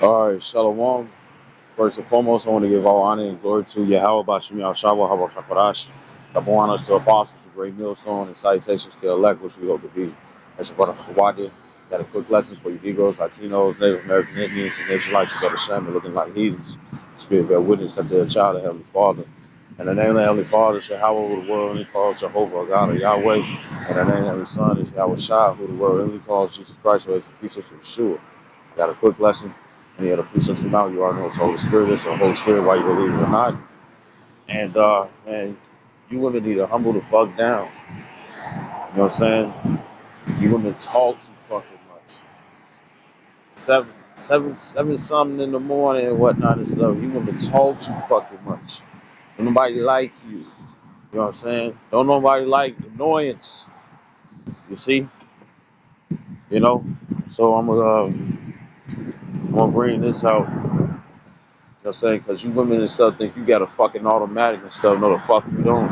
All right, Shalom. First and foremost, I want to give all honor and glory to Yahweh Bashim Yahshua Haba Kakarash. Double honors to apostles, a great millstone, and salutations to elect, which we hope to be. That's about a Hawaii. Got a quick lesson for you Negroes, Latinos, Native American Indians, and Israelites who go to Shem and looking like heathens. Spirit bear witness that they're a child of Heavenly Father. And the name of the Heavenly Father is Yahweh, who the world only calls Jehovah, God or Yahweh. And the name of the Heavenly Son is Yahweh Shai, who the world only calls Jesus Christ, who is the precepts of Yeshua. Got a quick lesson. Any other precepts come out, you already know it's Holy Spirit. It's the Holy Spirit, why you believe it or not. And man, you women need to humble the fuck down. You know what I'm saying? You women talk too fucking much. Seven something in the morning and whatnot and stuff. You women talk too fucking much. Don't nobody like you. You know what I'm saying? Don't nobody like annoyance. You see? You know? So I'm gonna bring this out. You know what I'm saying? Because you women and stuff think you got a fucking automatic and stuff. No, the fuck you don't.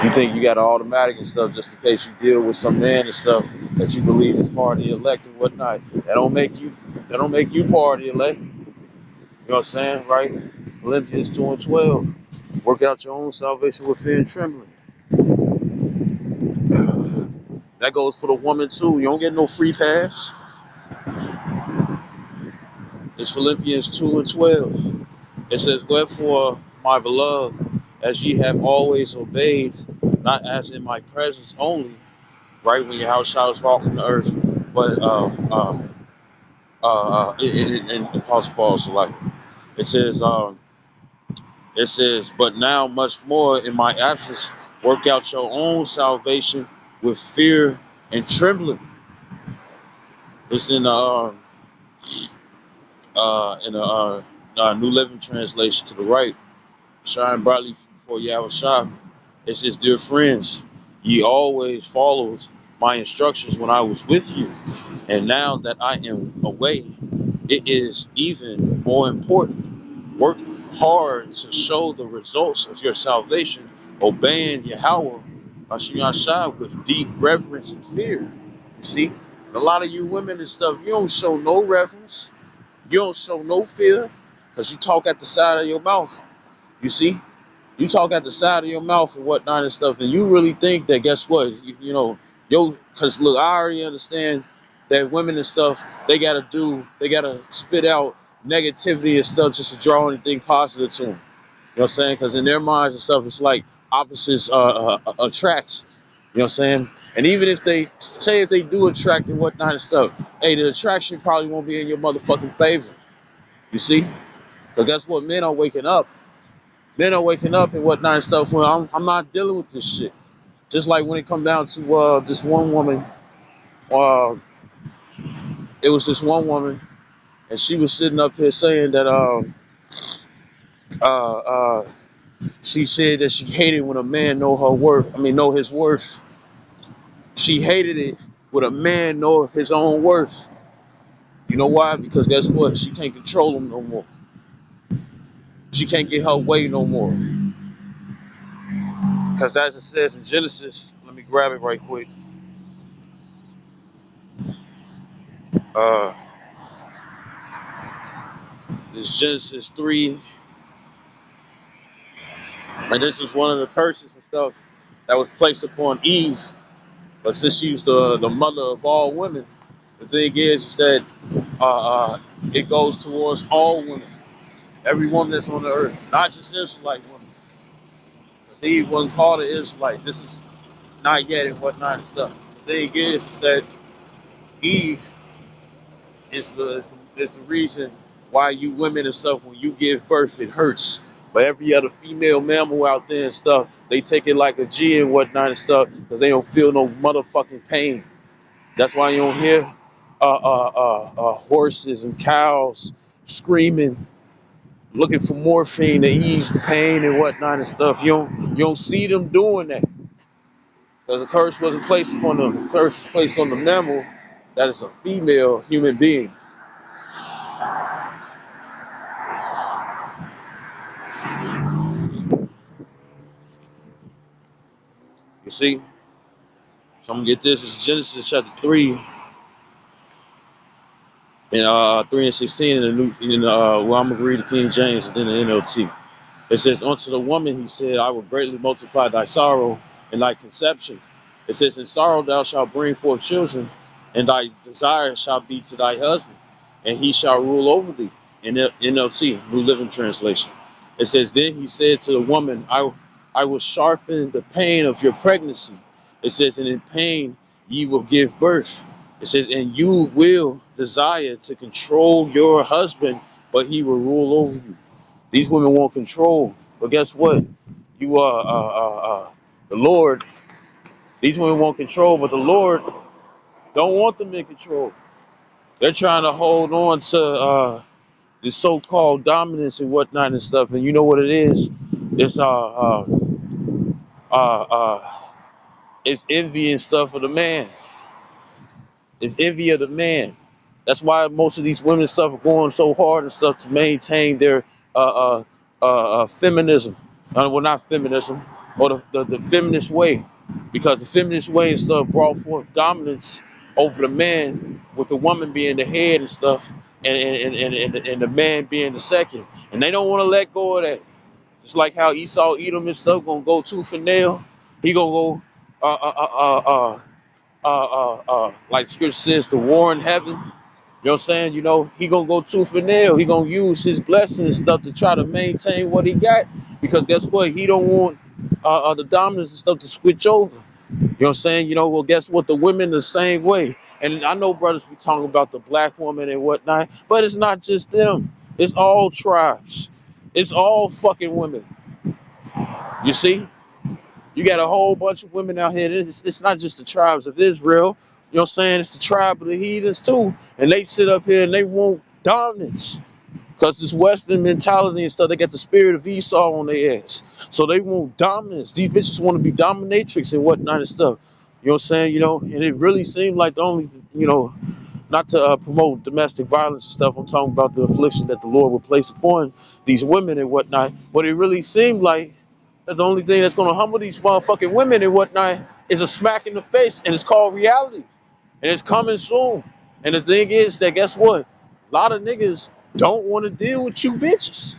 You think you got an automatic and stuff just in case you deal with some man and stuff that you believe is part of the elect and whatnot. That don't make you part of the elect. You know what I'm saying? Right? Philippians 2 and 12. Work out your own salvation with fear and trembling. That goes for the woman too. You don't get no free pass. It's Philippians 2 and 12. It says, wherefore, my beloved, as ye have always obeyed, not as in my presence only, right, when your house shall walking the earth, but in Apostle Paul's life, it says, but now much more in my absence, work out your own salvation with fear and trembling. It's in the New Living Translation to the right. Shine brightly before Yahweh Shah. It says, dear friends, ye always followed my instructions when I was with you, and now that I am away, it is even more important. Work hard to show the results of your salvation, obeying Yahweh, Hashem Yahshua, with deep reverence and fear. You see, a lot of you women and stuff, you don't show no reverence, you don't show no fear, because you talk at the side of your mouth. You see, you talk at the side of your mouth and whatnot and stuff, and you really think that, guess what, you know, because look, I already understand that women and stuff, they gotta spit out negativity and stuff just to draw anything positive to them. You know what I'm saying? Because in their minds and stuff, it's like opposites attract. You know what I'm saying? And even if they do attract and whatnot and stuff, hey, the attraction probably won't be in your motherfucking favor. You see? Because that's what men are waking up. Men are waking up and whatnot and stuff. Well, I'm not dealing with this shit. Just like when it come down to this one woman, uh, it was this one woman, and she was sitting up here saying that uh, uh, she said that she hated when a man know her worth. I mean, know his worth. She hated it when a man know his own worth. You know why? Because guess what? She can't control him no more. She can't get her way no more. Because as it says in Genesis, let me grab it right quick. Uh, it's Genesis 3. And this is one of the curses and stuff that was placed upon Eve. But since she was the mother of all women, the thing is that uh, it goes towards all women, every woman that's on the earth, not just Israelite women. Because Eve wasn't called an Israelite. This is not yet and whatnot and stuff. The thing is that Eve is the reason why you women and stuff, when you give birth, it hurts. But every other female mammal out there and stuff, they take it like a G and whatnot and stuff because they don't feel no motherfucking pain. That's why you don't hear horses and cows screaming, looking for morphine to ease the pain and whatnot and stuff. You don't see them doing that because the curse wasn't placed upon them. The curse was placed on the mammal that is a female human being. You see? So I'm gonna get this. It's Genesis chapter 3. In 3 and 16 in the well, I'm gonna read the King James and then the NLT. It says, unto the woman he said, I will greatly multiply thy sorrow and thy conception. It says, in sorrow thou shalt bring forth children, and thy desire shall be to thy husband, and he shall rule over thee. In NLT, New Living Translation. It says, then he said to the woman, I will sharpen the pain of your pregnancy. It says, and in pain ye will give birth. It says, and you will desire to control your husband, but he will rule over you. These women want control, but guess what? You are the Lord. These women want control, but the Lord don't want them in control. They're trying to hold on to this so-called dominance and whatnot and stuff. And you know what it is? It's uh, it's envy and stuff of the man. It's envy of the man. That's why most of these women and stuff are going so hard and stuff to maintain their feminism. Well, not feminism, or the feminist way. Because the feminist way and stuff brought forth dominance over the man, with the woman being the head and stuff, and the man being the second. And they don't want to let go of that. Just like how Esau, Edom, and stuff gonna go tooth and nail. He gonna go uh, uh, uh, uh, like scripture says, the war in heaven. You know what I'm saying? You know, he gonna go tooth and nail. He gonna use his blessings and stuff to try to maintain what he got. Because guess what? He don't want the dominance and stuff to switch over. You know what I'm saying? You know, well, guess what? The women the same way. And I know brothers be talking about the black woman and whatnot, but it's not just them. It's all tribes. It's all fucking women. You see? You got a whole bunch of women out here. It's not just the tribes of Israel. You know what I'm saying? It's the tribe of the heathens too. And they sit up here and they want dominance. Because this Western mentality and stuff, they got the spirit of Esau on their ass. So they want dominance. These bitches want to be dominatrix and whatnot and stuff. You know what I'm saying? You know, and it really seemed like the only, you know, not to promote domestic violence and stuff. I'm talking about the affliction that the Lord will place upon these women and whatnot. But it really seemed like that the only thing that's going to humble these motherfucking women and whatnot is a smack in the face, and it's called reality, and it's coming soon. And the thing is that guess what? A lot of niggas don't want to deal with you bitches.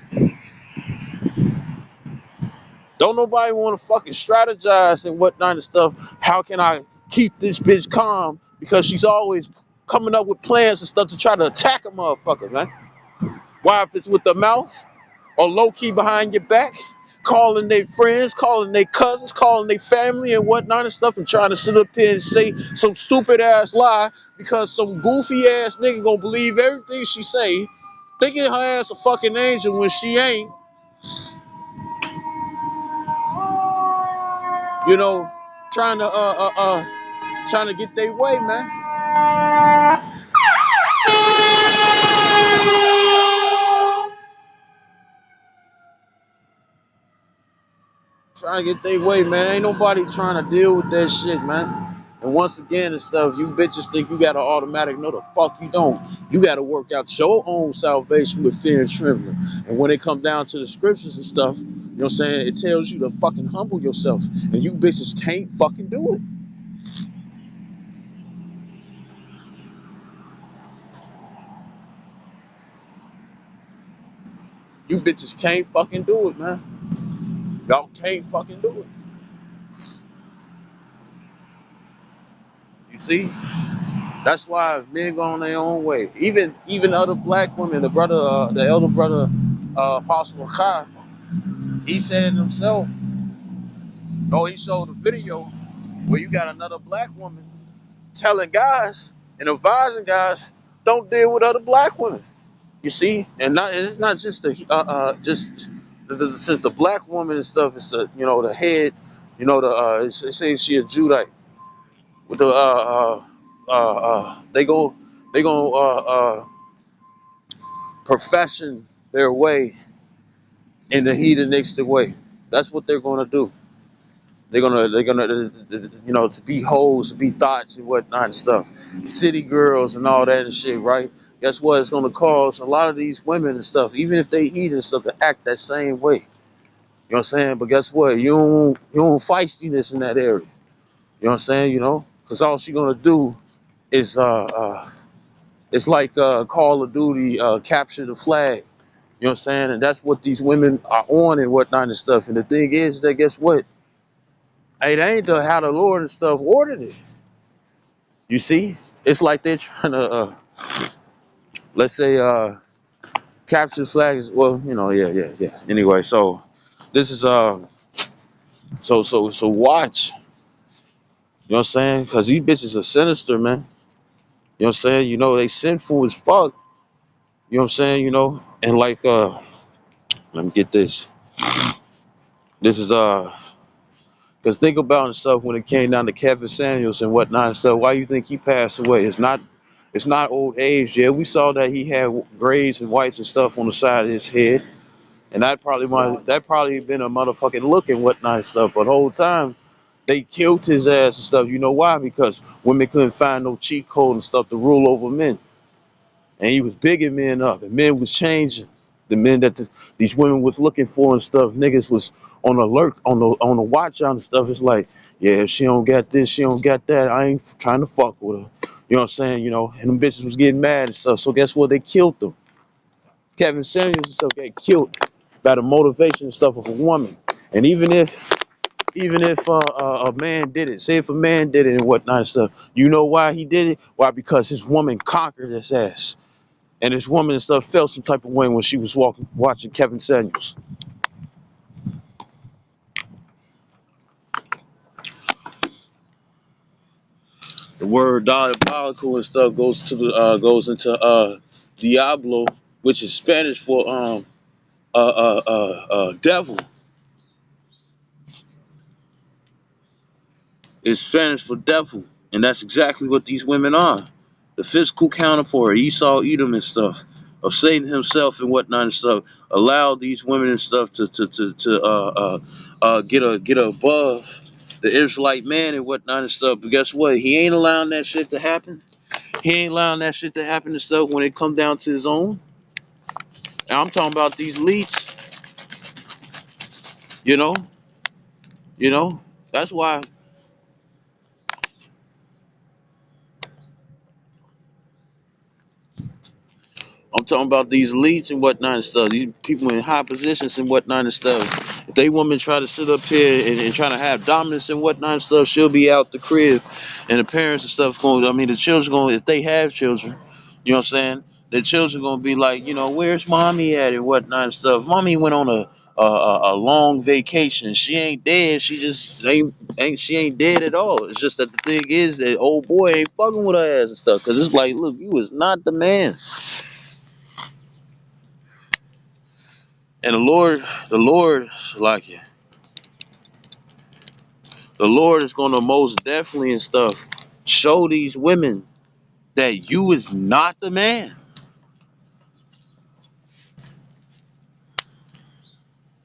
Don't nobody want to fucking strategize and whatnot and stuff. How can I keep this bitch calm? Because she's always coming up with plans and stuff to try to attack a motherfucker, man. Why, if it's with the mouth or low key behind your back, calling their friends, calling their cousins, calling their family and whatnot and stuff, and trying to sit up here and say some stupid ass lie because some goofy ass nigga gonna believe everything she say, thinking her ass a fucking angel when she ain't, you know, trying to trying to get their way, man. Trying to get their way, man. Ain't nobody trying to deal with that shit, man. And once again and stuff, you bitches think you got an automatic. No, the fuck you don't. You got to work out your own salvation with fear and trembling. And when it comes down to the scriptures and stuff, you know what I'm saying? It tells you to fucking humble yourself. And you bitches can't fucking do it. You bitches can't fucking do it, man. Y'all can't fucking do it. You see? That's why men go on their own way. Even other black women, the elder brother, Apostle Kai, he said himself, he showed a video where you got another black woman telling guys and advising guys, don't deal with other black women. You see, and it's not just since the black woman and stuff. It's the the head, they say she a Judite with the they go profession their way in the heathenistic way. That's what they're gonna do. They're gonna to be hoes, to be thoughts and whatnot and stuff. City girls and all that and shit, right? Guess what? It's gonna cause a lot of these women and stuff, even if they eat and stuff, to act that same way. You know what I'm saying? But guess what? You don't feistiness in that area. You know what I'm saying? Because all she gonna do is It's like Call of Duty, capture the flag. You know what I'm saying? And that's what these women are on and whatnot and stuff. And the thing is that guess what? Hey, it ain't how the Lord and stuff ordered it. You see? It's like they're trying to, let's say, capture the flags. Well, yeah. Anyway, so this is so watch. You know what I'm saying? Because these bitches are sinister, man. You know what I'm saying? They sinful as fuck. You know what I'm saying? And like, let me get this. This is because think about and stuff when it came down to Kevin Samuels and whatnot and stuff. Why you think he passed away? It's not old age. Yeah, we saw that he had grays and whites and stuff on the side of his head, and that probably been a motherfucking look and whatnot and stuff. But the whole time they killed his ass and stuff. You know why? Because women couldn't find no cheat code and stuff to rule over men, and he was bigging men up, and men was changing. The men that these women was looking for and stuff, niggas was on alert, on the watch out and stuff. It's like, yeah, if she don't got this, she don't got that, I ain't trying to fuck with her. You know what I'm saying? And them bitches was getting mad and stuff. So guess what? They killed them. Kevin Samuels and stuff got killed by the motivation and stuff of a woman. And even if a man did it, say if a man did it and whatnot and stuff, you know why he did it? Why? Because his woman conquered his ass. And this woman and stuff felt some type of way when she was watching Kevin Samuels. The word diabolical and stuff goes into Diablo, which is Spanish for devil. It's Spanish for devil, and that's exactly what these women are. The physical counterpart, Esau, Edom, and stuff of Satan himself and whatnot and stuff. Allow these women and stuff to get above the Israelite man and whatnot and stuff. But guess what? He ain't allowing that shit to happen. He ain't allowing that shit to happen and stuff when it come down to his own. And I'm talking about these leaks, you know, you know. That's why I'm talking about these elites and whatnot and stuff. These people in high positions and whatnot and stuff. If they woman try to sit up here and try to have dominance and whatnot and stuff, she'll be out the crib, and the parents and stuff going. I mean, the children going. If they have children, you know what I'm saying. The children gonna be like, where's mommy at and whatnot and stuff. Mommy went on a long vacation. She ain't dead. She just ain't she ain't dead at all. It's just that the thing is that old boy ain't fucking with her ass and stuff. Cause it's like, look, you is not the man. And the Lord, like it, the Lord is gonna most definitely and stuff show these women that you is not the man.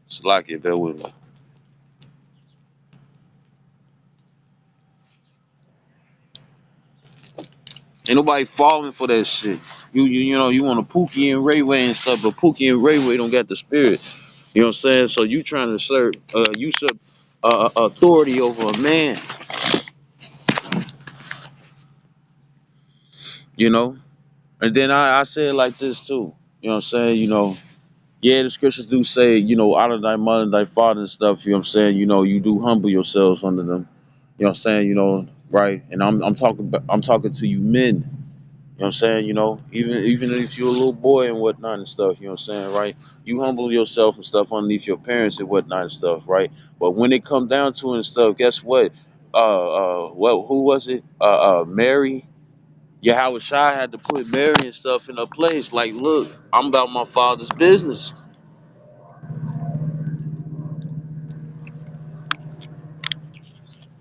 It's like it, bear with me. Ain't nobody falling for that shit. You want a Pookie and Rayway and stuff, but Pookie and Rayway don't got the spirit. You know what I'm saying? So you trying to usurp authority over a man, you know? And then I say it like this too. You know what I'm saying? Yeah, the scriptures do say, honor thy mother and thy father and stuff, you know what I'm saying? You do humble yourselves under them. You know what I'm saying? Right? And I'm talking to you men. You know what I'm saying? Even if you're a little boy and whatnot and stuff, you know what I'm saying, right? You humble yourself and stuff underneath your parents and whatnot and stuff, right? But when it come down to it and stuff, guess what? Who was it? Mary. Yahweh Shai had to put Mary and stuff in her place. Like, look, I'm about my father's business.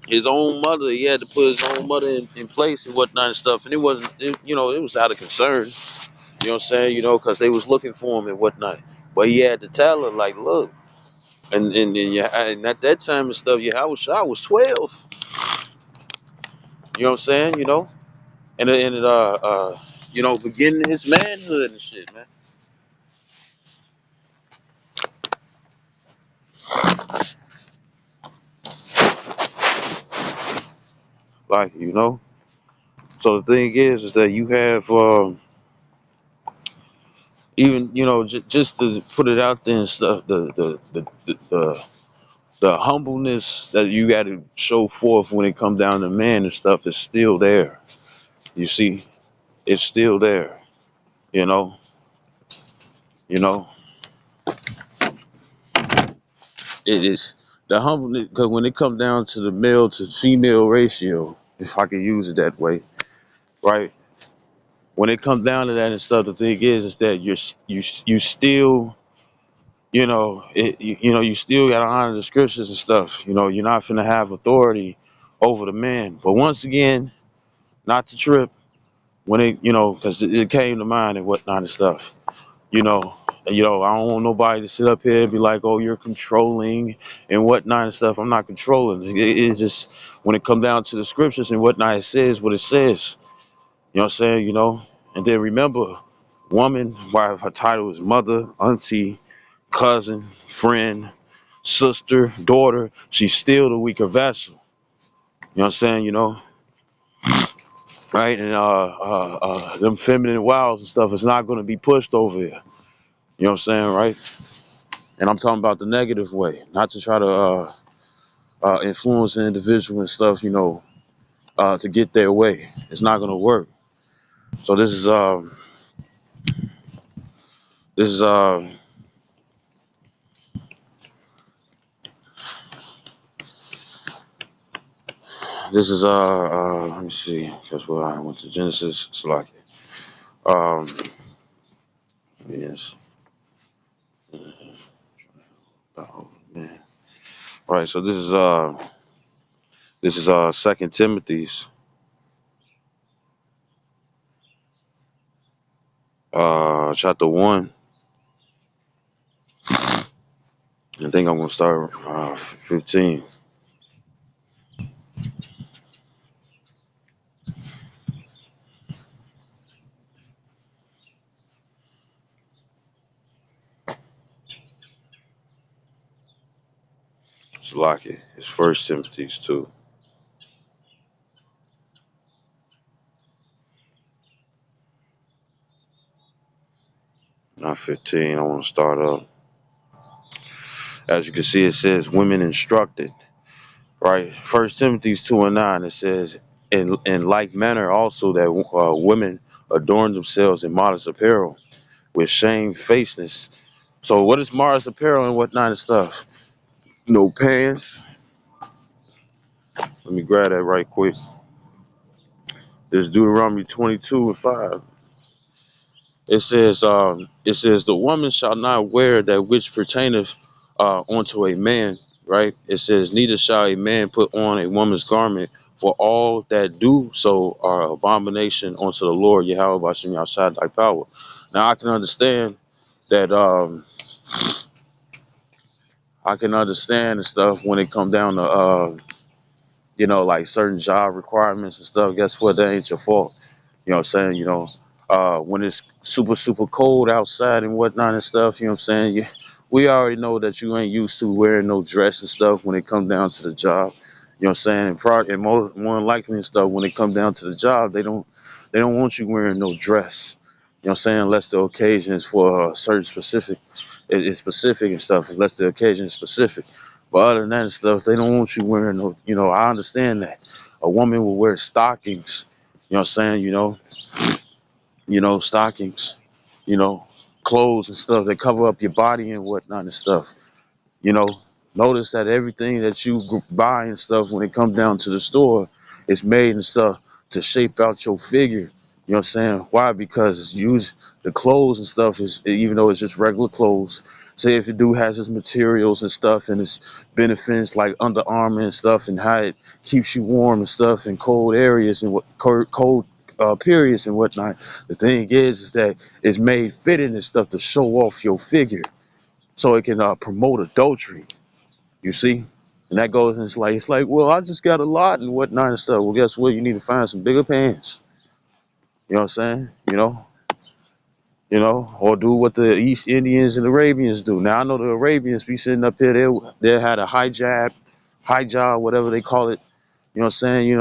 His own mother, he had to put his own mother in place and whatnot and stuff. And it was out of concern. You know what I'm saying? Because they was looking for him and whatnot. But he had to tell her, like, look. And at that time and stuff, Yahweh Shai was 12. You know what I'm saying? Beginning his manhood and shit, man. Like. So the thing is that you have. even just to put it out there and stuff, the humbleness that you got to show forth when it comes down to man and stuff is still there. You see, it's still there. You know, you know, it is the humbleness because when it comes down to the male to female ratio, if I can use it that way, right? When it comes down to that and stuff, the thing is that you still you still gotta honor the scriptures and stuff. You're not finna have authority over the man. But once again, not to trip when because it came to mind and whatnot and stuff. You know, I don't want nobody to sit up here and be like, "Oh, you're controlling and whatnot and stuff." I'm not controlling. It's just when it comes down to the scriptures and whatnot, it says what it says. You know what I'm saying? And then remember, woman, why her title is mother, auntie, cousin, friend, sister, daughter, she's still the weaker vessel. You know what I'm saying? Right? And them feminine wiles and stuff is not going to be pushed over here. You know what I'm saying? Right? And I'm talking about the negative way, not to try to influence an individual and stuff. To get their way. It's not going to work. So this is let me see, that's where I went to Genesis. It's like yes. Oh man. Right, so this is Second Timothy's chapter 1. I think I'm gonna start 15. It's like it's First Timothy's 2, not 15. I want to start up. As you can see, it says women instructed. Right, First Timothy's 2:9. It says, in like manner also that women adorn themselves in modest apparel with shamefacedness. So what is modest apparel and whatnot and stuff? No pants. Let me grab that right quick. There's Deuteronomy 22:5. It says the woman shall not wear that which pertaineth unto a man, right? It says, neither shall a man put on a woman's garment, for all that do so are abomination unto the Lord Yahweh Bashem outside thy power. Now that I can understand and stuff when it come down to like certain job requirements and stuff. Guess what? That ain't your fault. You know what I'm saying? When it's super, super cold outside and whatnot and stuff, you know what I'm saying? We already know that you ain't used to wearing no dress and stuff when it comes down to the job. You know what I'm saying? And more than likely and stuff, when it comes down to the job, they don't want you wearing no dress. You know what I'm saying? Unless the occasion is for a certain specific, it's specific and stuff, unless the occasion is specific. But other than that and stuff, they don't want you wearing no, I understand that. A woman will wear stockings, you know what I'm saying? Stockings, you know, clothes and stuff that cover up your body and whatnot and stuff. You know, notice that everything that you buy and stuff when it comes down to the store is made and stuff to shape out your figure. You know what I'm saying? Why? Because it's used the clothes and stuff is, even though it's just regular clothes. Say if it do has its materials and stuff and its benefits like Under Armour and stuff and how it keeps you warm and stuff in cold areas and what cold periods and whatnot. The thing is that it's made fitting and stuff to show off your figure so it can promote adultery. You see, and that goes and it's like, well, I just got a lot and whatnot and stuff. Well, guess what? You need to find some bigger pants. You know what I'm saying? Or do what the East Indians and Arabians do. Now I know the Arabians be sitting up here. They had a hijab, whatever they call it. You know what I'm saying?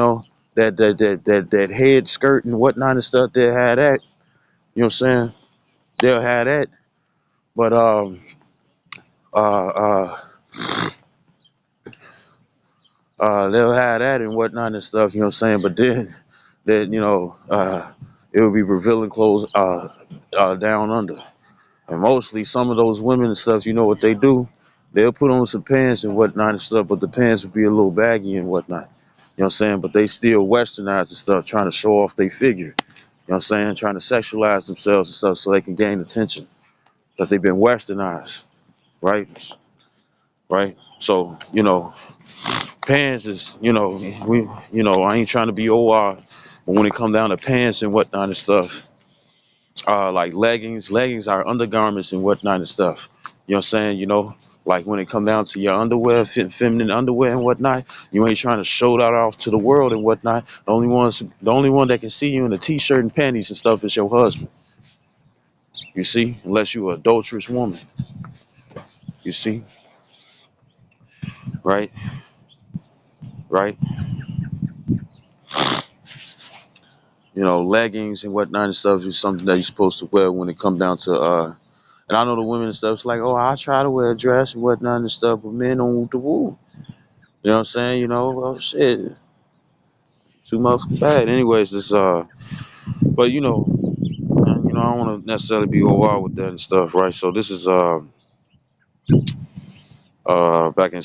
That head skirt and whatnot and stuff. They had that. You know what I'm saying? They'll have that. But uh, they'll have that and whatnot and stuff, you know what I'm saying? But then, it will be revealing clothes down under. And mostly some of those women and stuff, you know what they do? They'll put on some pants and whatnot and stuff, but the pants will be a little baggy and whatnot. You know what I'm saying? But they still westernize and stuff, trying to show off their figure. You know what I'm saying? Trying to sexualize themselves and stuff so they can gain attention. Because they've been westernized, right? Right? So, pants is, I ain't trying to be OR, but when it come down to pants and whatnot and stuff, like leggings are undergarments and whatnot and stuff. You know what I'm saying? Like when it come down to your underwear, feminine underwear and whatnot, you ain't trying to show that off to the world and whatnot. The only one that can see you in a t-shirt and panties and stuff is your husband. You see, unless you an adulterous woman. You see, right, right. Leggings and whatnot and stuff is something that you're supposed to wear when it comes down to and I know the women and stuff, it's like, oh, I try to wear a dress and whatnot and stuff, but men don't want the wool. You know what I'm saying? Well, shit, too much bad. Anyways, but I don't want to necessarily be on wild with that and stuff, right? So this is back in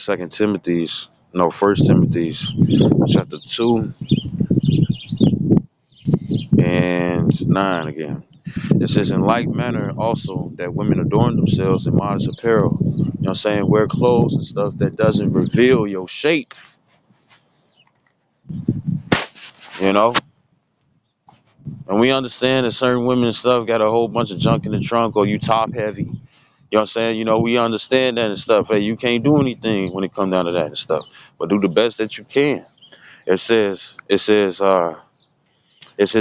First Timothy's chapter 2:9 again. It says, in like manner also that women adorn themselves in modest apparel. You know what I'm saying? Wear clothes and stuff that doesn't reveal your shape, you know? And we understand that certain women and stuff got a whole bunch of junk in the trunk, or you top heavy. You know what I'm saying? We understand that and stuff. Hey, you can't do anything when it comes down to that and stuff. But do the best that you can. It says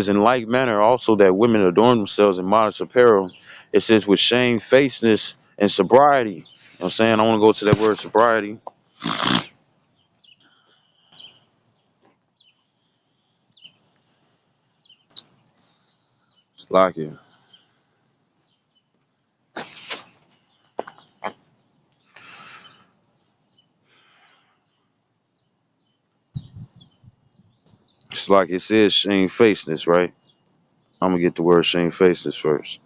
in like manner also that women adorn themselves in modest apparel. It says with shamefacedness and sobriety. You know what I'm saying? I want to go to that word sobriety. It's like it. It's like it says shamefacedness, right? I'm gonna get the word shamefacedness first.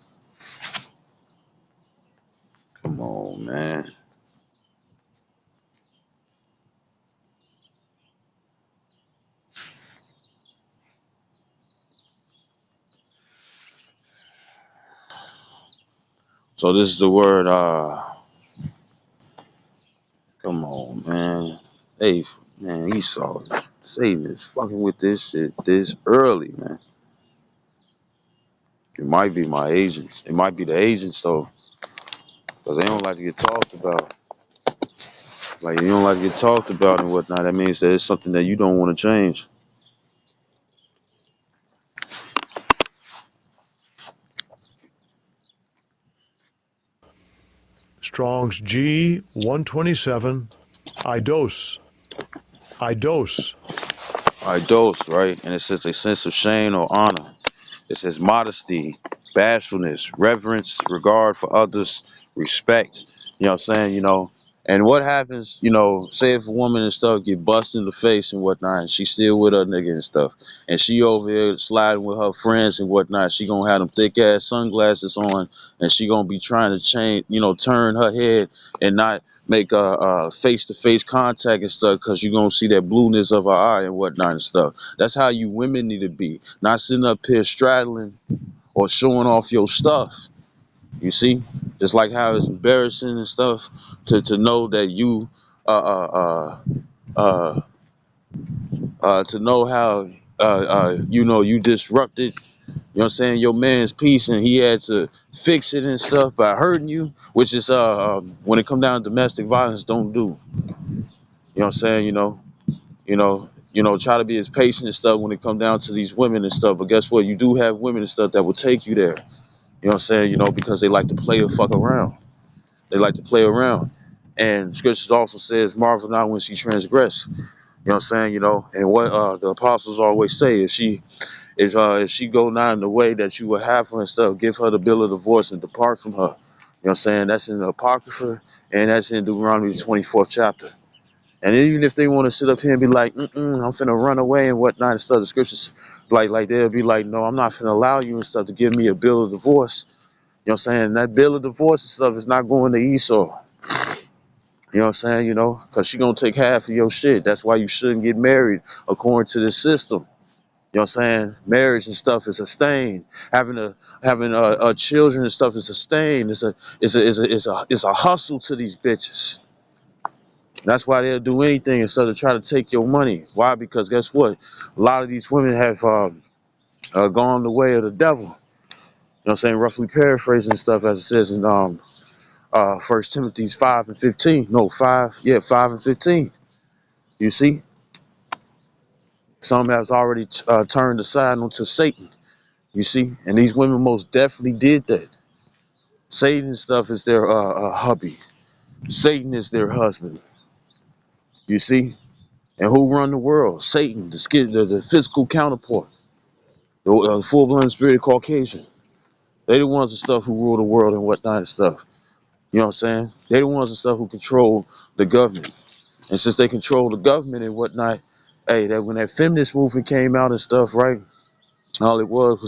Come on, man. So this is the word come on, man. Hey, man, Esau, Satan is fucking with this shit this early, man. It might be my agents. It might be the agents though, because they don't like to get talked about. Like you don't like to get talked about and whatnot. That means that it's something that you don't want to change. Strong's G 127. I dose. I dose, right? And it says a sense of shame or honor. It says modesty, bashfulness, reverence, regard for others, respect. You know what I'm saying? And what happens, say if a woman and stuff get busted in the face and whatnot, and she still with her nigga and stuff, and she over here sliding with her friends and whatnot, she gonna have them thick ass sunglasses on, and she gonna be trying to change, turn her head and not make a face-to-face contact and stuff, because you gonna see that blueness of her eye and whatnot and stuff. That's how you women need to be, not sitting up here straddling or showing off your stuff. You see, just like how it's embarrassing and stuff to know that you uh, to know how you disrupted. You know what I'm saying, your man's peace, and he had to fix it and stuff by hurting you, which is when it come down to domestic violence, don't do. You know what I'm saying? Try to be as patient and stuff when it come down to these women and stuff. But guess what? You do have women and stuff that will take you there. You know what I'm saying? Because they like to play the fuck around. They like to play around. And scriptures also says, marvel not when she transgress. You know what I'm saying? And what the apostles always say, if she go not in the way that you would have her and stuff, give her the bill of divorce and depart from her. You know what I'm saying? That's in the Apocrypha, and that's in Deuteronomy the 24th chapter. And even if they want to sit up here and be like, I'm finna run away and whatnot and stuff, the scriptures, like they'll be like, no, I'm not finna allow you and stuff to give me a bill of divorce. You know what I'm saying? That bill of divorce and stuff is not going to Esau. You know what I'm saying? Because she gonna take half of your shit. That's why you shouldn't get married according to this system. You know what I'm saying? Marriage and stuff is a stain. Having children and stuff is a stain. It's a hustle to these bitches. That's why they'll do anything instead of try to take your money. Why? Because guess what? A lot of these women have gone the way of the devil. You know what I'm saying? Roughly paraphrasing stuff as it says in 1 Timothy 5:15. No, 5:15. You see? Some has already turned aside onto Satan. You see? And these women most definitely did that. Satan and stuff is their hubby. Satan is their husband. You see? And who run the world? Satan, the physical counterpart. The full-blown spirited Caucasian. They the ones and stuff who rule the world and whatnot and stuff. You know what I'm saying? They the ones and stuff who control the government. And since they control the government and whatnot, hey, that when that feminist movement came out and stuff, right? All it was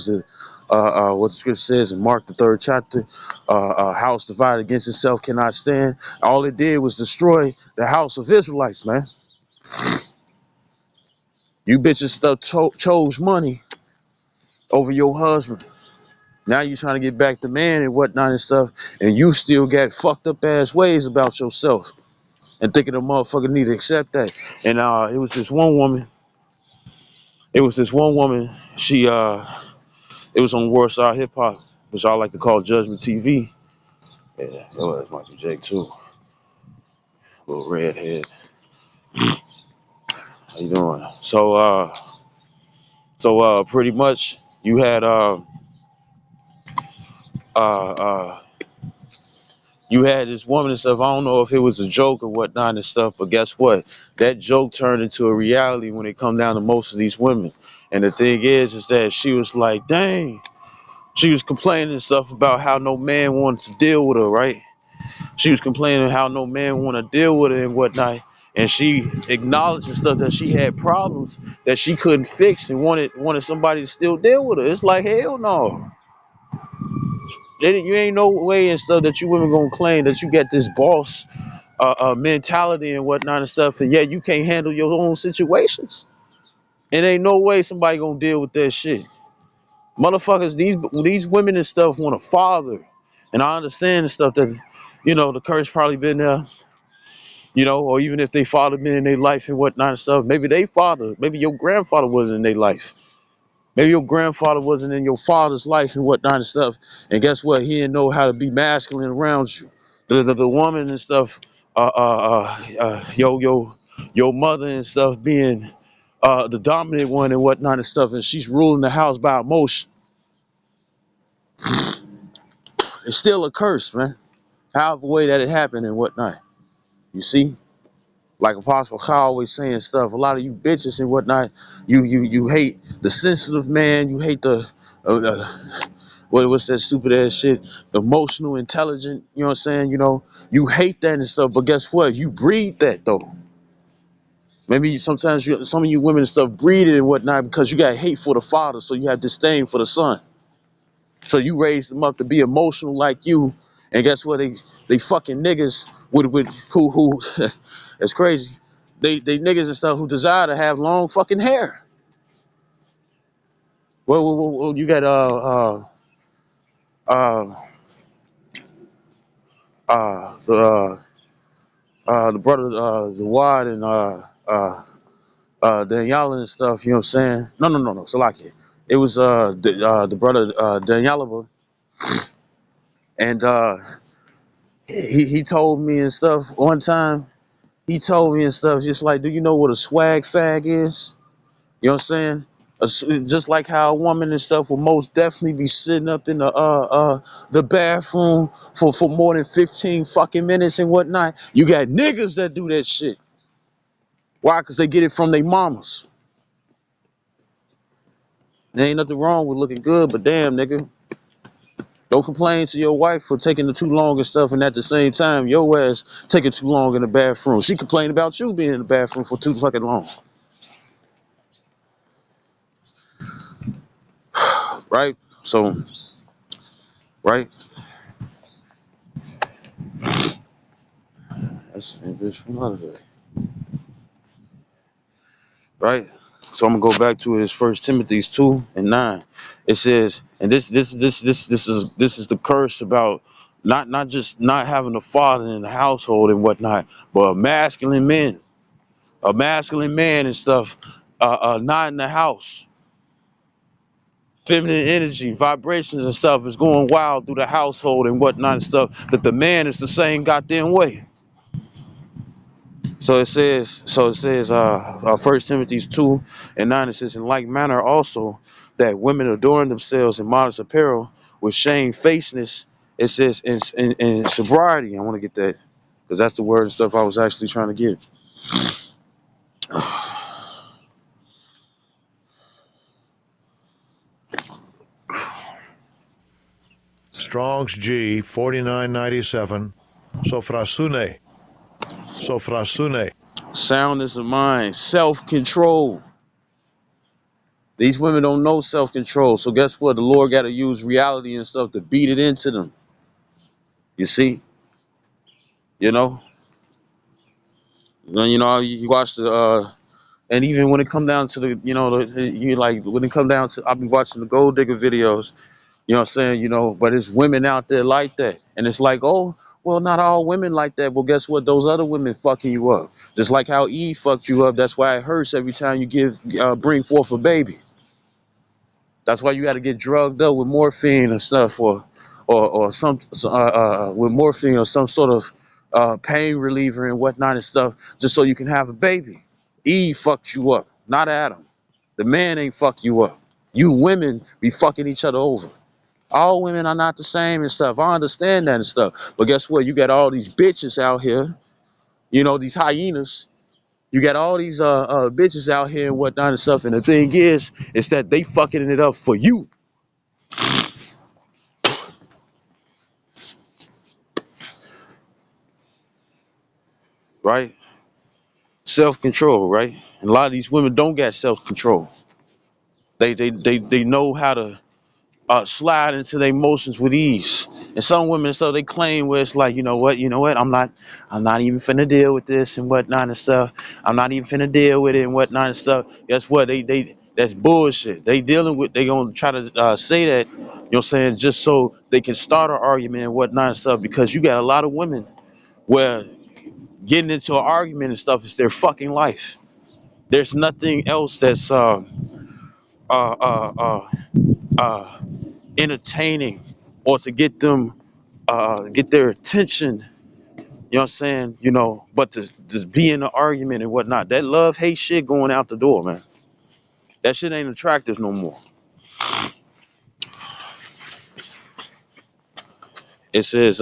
what the scripture says in Mark the 3rd chapter, a house divided against itself cannot stand. All it did was destroy the house of Israelites, man. You bitches stuff chose money over your husband. Now you trying to get back the man and whatnot and stuff, and you still got fucked up ass ways about yourself and thinking the motherfucker need to accept that. And it was this one woman. It was this one woman. It was on Warsaw Hip Hop, which I like to call Judgment TV. Yeah, that was Michael J too. Little redhead. How you doing? So pretty much you had uh, uh, you had this woman and stuff. I don't know if it was a joke or whatnot and stuff, but guess what? That joke turned into a reality when it come down to most of these women. And the thing is that she was like, dang. She was complaining and stuff about how no man wanted to deal with her, right? She was complaining how no man want to deal with her and whatnot. And she acknowledged and stuff that she had problems that she couldn't fix and wanted somebody to still deal with her. It's like, hell no. You ain't no way and stuff that you women gonna claim that you got this boss mentality and whatnot and stuff, and yet you can't handle your own situations. And ain't no way somebody gonna deal with that shit. Motherfuckers, these women and stuff want a father, and I understand and stuff that the curse probably been there, or even if they father been in their life and whatnot and stuff. Maybe they father, maybe your grandfather wasn't in their life. Maybe your grandfather wasn't in your father's life and whatnot and stuff. And guess what? He didn't know how to be masculine around you. The woman and stuff, your mother and stuff being the dominant one and whatnot and stuff, and she's ruling the house by emotion. It's still a curse, man. However way that it happened and whatnot. You see? Like Apostle Kyle always saying stuff. A lot of you bitches and whatnot, you hate the sensitive man. You hate the what's that stupid ass shit? Emotional, intelligent. You know what I'm saying? You hate that and stuff. But guess what? You breed that though. Maybe sometimes some of you women and stuff breed it and whatnot because you got hate for the father, so you have disdain for the son. So you raised them up to be emotional like you, and guess what? They fucking niggas with who it's crazy. They niggas and stuff who desire to have long fucking hair. Well, you got uh the brother Zawad and Daniela and stuff. You know what I'm saying? No, Salaki. It was the brother Daniela, and he told me and stuff one time. He told me and stuff just like, do you know what a swag fag is? You know what I'm saying? Just like how a woman and stuff will most definitely be sitting up in the bathroom for more than 15 fucking minutes and whatnot. You got niggas that do that shit. Why? Because they get it from their mamas. There ain't nothing wrong with looking good, but damn, nigga. Don't complain to your wife for taking too long and stuff, and at the same time, your ass taking too long in the bathroom. She complained about you being in the bathroom for too fucking long, right? So, right? That's bitch from another day, right? So I'm gonna go back to it. It's First Timothy 2:9. It says, and this is the curse about not just not having a father in the household and whatnot, but a masculine man and stuff, not in the house. Feminine energy, vibrations and stuff is going wild through the household and whatnot and stuff. That the man is the same goddamn way. So it says, 1 Timothy 2:9, it says, in like manner also, that women adorn themselves in modest apparel with shamefacedness. It says, in sobriety. I want to get that because that's the word and stuff I was actually trying to get. Strong's G 4997. Sophrasune. Sophrasune. Soundness of mind, self-control. These women don't know self-control. So guess what? The Lord got to use reality and stuff to beat it into them. You see? You know? Then, you watch and even when it come down to when it come down to, I'll be watching the gold digger videos, you know what I'm saying, but it's women out there like that. And it's like, oh, well, not all women like that. Well, guess what? Those other women fucking you up. Just like how Eve fucked you up. That's why it hurts every time you bring forth a baby. That's why you got to get drugged up with morphine and stuff, or some with morphine or some sort of pain reliever and whatnot and stuff, just so you can have a baby. Eve fucked you up, not Adam. The man ain't fuck you up. You women be fucking each other over. All women are not the same and stuff. I understand that and stuff. But guess what? You got all these bitches out here, these hyenas. You got all these bitches out here and whatnot and stuff. And the thing is that they fucking it up for you. Right? Self-control, right? And a lot of these women don't got self-control. They know how to slide into their emotions with ease. And some women and stuff, they claim where it's like, you know what, I'm not even finna deal with this and whatnot and stuff. I'm not even finna deal with it and whatnot and stuff. Guess what? That's bullshit. They gonna try to say that, what I'm saying, just so they can start an argument and whatnot and stuff, because you got a lot of women where getting into an argument and stuff is their fucking life. There's nothing else that's uh, uh, uh, uh, entertaining or to get their attention. You know what I'm saying? But to just be in an argument and whatnot. That love hate shit going out the door, man. That shit ain't attractive no more. It says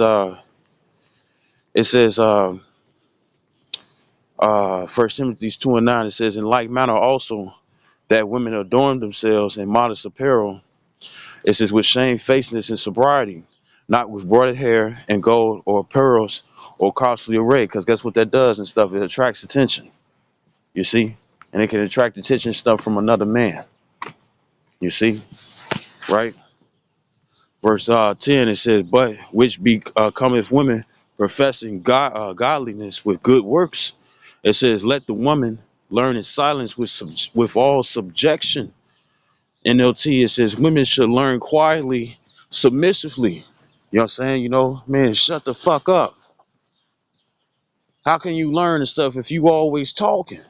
it says 1 Timothy 2:9. It says, in like manner also, that women adorn themselves in modest apparel. It says, with shamefacedness and sobriety, not with broided hair and gold or pearls or costly array. Because guess what that does and stuff? It attracts attention. You see? And it can attract attention and stuff from another man. You see? Right? Verse 10, it says, but which becometh women professing godliness with good works. It says, let the woman learn in silence with all subjection. NLT, it says, women should learn quietly, submissively. You know what I'm saying? Man, shut the fuck up. How can you learn and stuff if you always talking?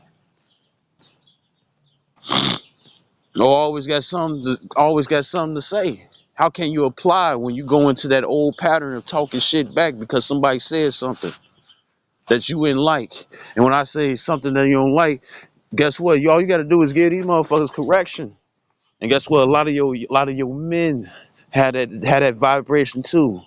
Or always got something to say? How can you apply when you go into that old pattern of talking shit back because somebody said something that you didn't like? And when I say something that you don't like, guess what? All you got to do is give these motherfuckers correction. And guess what? A lot of your men had that vibration too.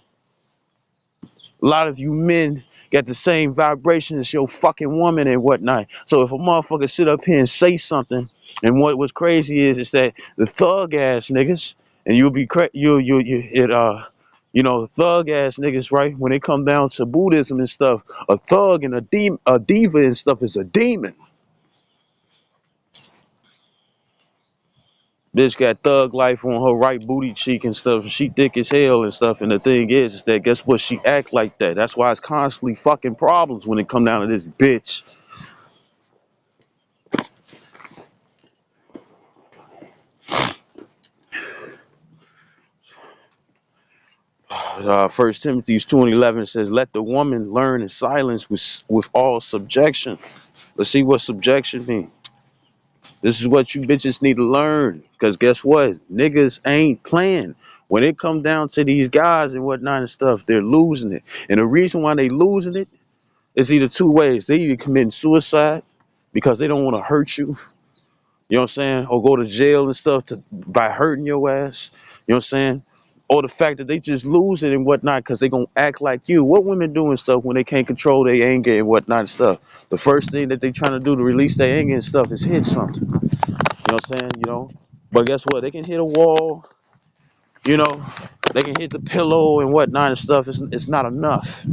A lot of you men got the same vibration as your fucking woman and whatnot. So if a motherfucker sit up here and say something, and what's crazy is that the thug ass niggas, and you'll be You know, the thug ass niggas, right? When it come down to Buddhism and stuff, a thug and a diva and stuff is a demon. Bitch got thug life on her right booty cheek and stuff. She thick as hell and stuff. And the thing is that guess what? She act like that. That's why it's constantly fucking problems when it come down to this bitch. First Timothy 2:11 says, "Let the woman learn in silence with all subjection." Let's see what subjection means. This is what you bitches need to learn. Because guess what? Niggas ain't playing. When it come down to these guys and whatnot and stuff, they're losing it. And the reason why they losing it is either two ways. They either committing suicide because they don't want to hurt you. You know what I'm saying? Or go to jail and stuff by hurting your ass. You know what I'm saying? Or the fact that they just lose it and whatnot because they going to act like you. What women do and stuff when they can't control their anger and whatnot and stuff? The first thing that they trying to do to release their anger and stuff is hit something. You know what I'm saying? You know? But guess what? They can hit a wall, you know? They can hit the pillow and whatnot and stuff. It's not enough.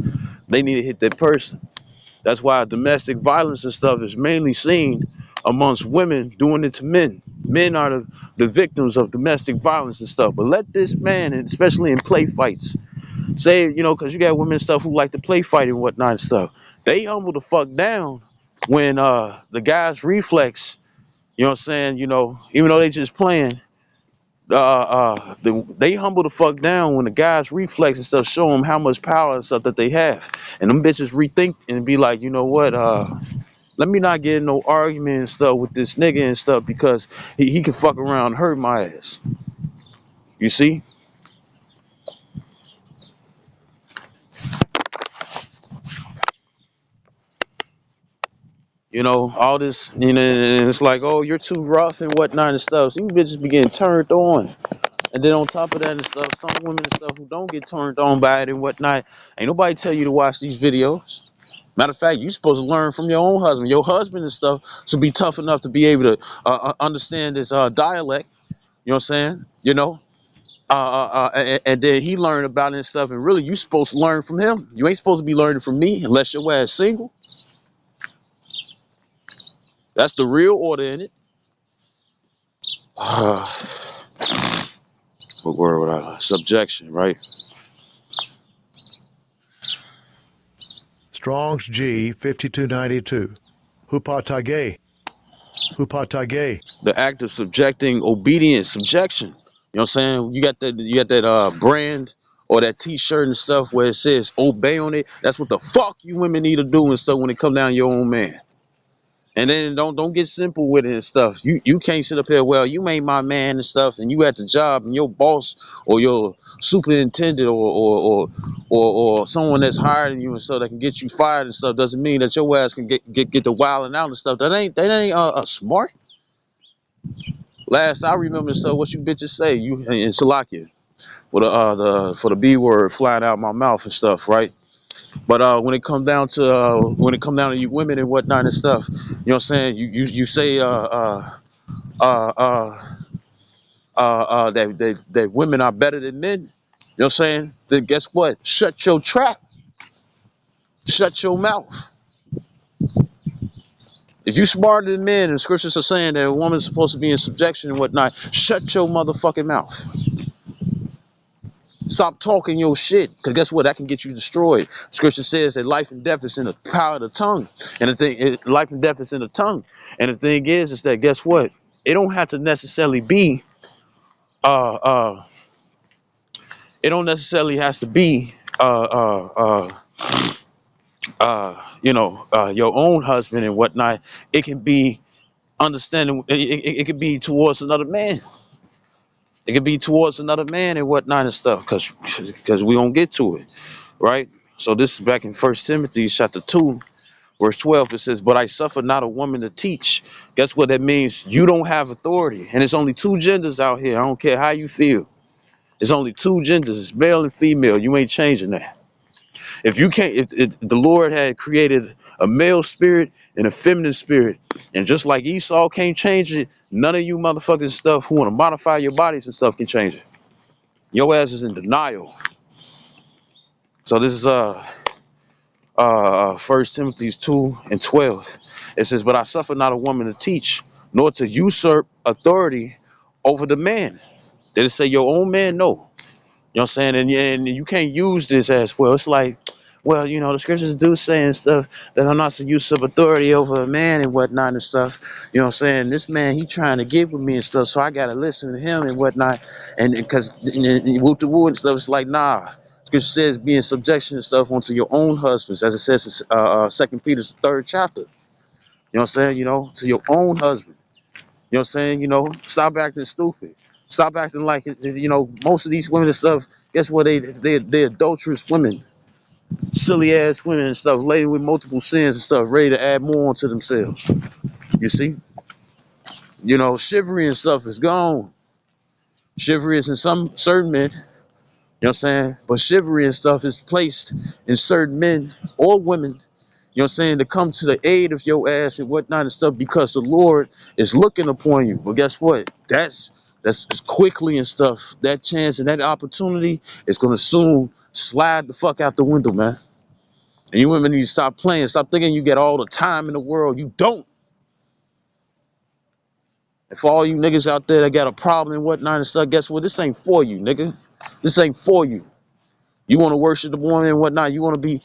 They need to hit that person. That's why domestic violence and stuff is mainly seen amongst women doing it to men. Men are the victims of domestic violence and stuff. But let this man, and especially in play fights, say, you know, because you got women and stuff who like to play fight and whatnot and stuff. They humble the fuck down when the guy's reflex, you know what I'm saying, you know, even though they just playing, they humble the fuck down when the guys reflex and stuff show them how much power and stuff that they have, and them bitches rethink and be like, you know what, let me not get in no argument and stuff with this nigga and stuff because he can fuck around and hurt my ass. You see, you know all this, you know, and it's like, oh, you're too rough and whatnot and stuff. So you bitches be getting turned on. And then on top of that and stuff, some women and stuff who don't get turned on by it and whatnot, ain't nobody tell you to watch these videos. Matter of fact, you supposed to learn from your own husband. Your husband and stuff should be tough enough to be able to understand this dialect. You know what I'm saying? You know, and then he learned about it and stuff. And really, you supposed to learn from him. You ain't supposed to be learning from me unless your ass single. That's the real order in it. What word would I? Subjection, right? Strong's G 5292. Hupatage. Hupatage. The act of subjecting, obedience, subjection. You know what I'm saying? You got that brand or that T-shirt and stuff where it says obey on it. That's what the fuck you women need to do and stuff when it come down to your own man. And then don't get simple with it and stuff. You can't sit up here, well, you ain't my man and stuff, and you at the job and your boss or your superintendent or someone that's higher than you and stuff that can get you fired and stuff doesn't mean that your ass can get the wilding out and stuff. That ain't smart. Last I remember, so what you bitches say, you in Salakia, with for the B word flying out my mouth and stuff, right? But when it come down to you women and whatnot and stuff, you know what I'm saying? You say that women are better than men. You know what I'm saying? Then guess what? Shut your trap. Shut your mouth. If you smarter than men, and scriptures are saying that a woman's supposed to be in subjection and whatnot, shut your motherfucking mouth. Stop talking your shit, because guess what? That can get you destroyed. Scripture says that life and death is in the power of the tongue. And life and death is in the tongue. And the thing is that guess what? It don't have to necessarily be, uh, uh, it don't necessarily has to be, your own husband and whatnot. It can be understanding, it could be towards another man. It could be towards another man and whatnot and stuff, because we don't get to it. Right? So this is back in First Timothy chapter 2, verse 12. It says, but I suffer not a woman to teach. Guess what that means? You don't have authority. And it's only two genders out here. I don't care how you feel. It's only two genders. It's male and female. You ain't changing that. If you can't, if the Lord had created a male spirit and a feminine spirit, and just like Esau can't change it, none of you motherfucking stuff who want to modify your bodies and stuff can change it. Your ass is in denial. So this is 1 Timothy 2:12. It says, "But I suffer not a woman to teach, nor to usurp authority over the man." Did it say your own man? No. You know what I'm saying? And you can't use this as well. It's like, well, the scriptures do say and stuff that I'm not to usurp authority over a man and whatnot and stuff. You know what I'm saying? This man, he trying to get with me and stuff, so I gotta listen to him and whatnot. And because whoop the woo and stuff, it's like, nah. Scripture says be in subjection and stuff unto your own husbands, as it says in 2 Peter's 3rd chapter. You know what I'm saying? To your own husband. You know what I'm saying? Stop acting stupid. Stop acting like, most of these women and stuff, guess what? They adulterous women, silly ass women and stuff, laden with multiple sins and stuff, ready to add more onto themselves. You see? Chivalry and stuff is gone. Chivalry is in some certain men, you know what I'm saying? But chivalry and stuff is placed in certain men or women, you know what I'm saying, to come to the aid of your ass and whatnot and stuff because the Lord is looking upon you. But guess what? That's quickly and stuff. That chance and that opportunity is gonna soon slide the fuck out the window, man. And you women need to stop playing. Stop thinking you get all the time in the world. You don't. And for all you niggas out there that got a problem and whatnot and stuff, guess what? This ain't for you, nigga. This ain't for you. You want to worship the woman and whatnot. You want to be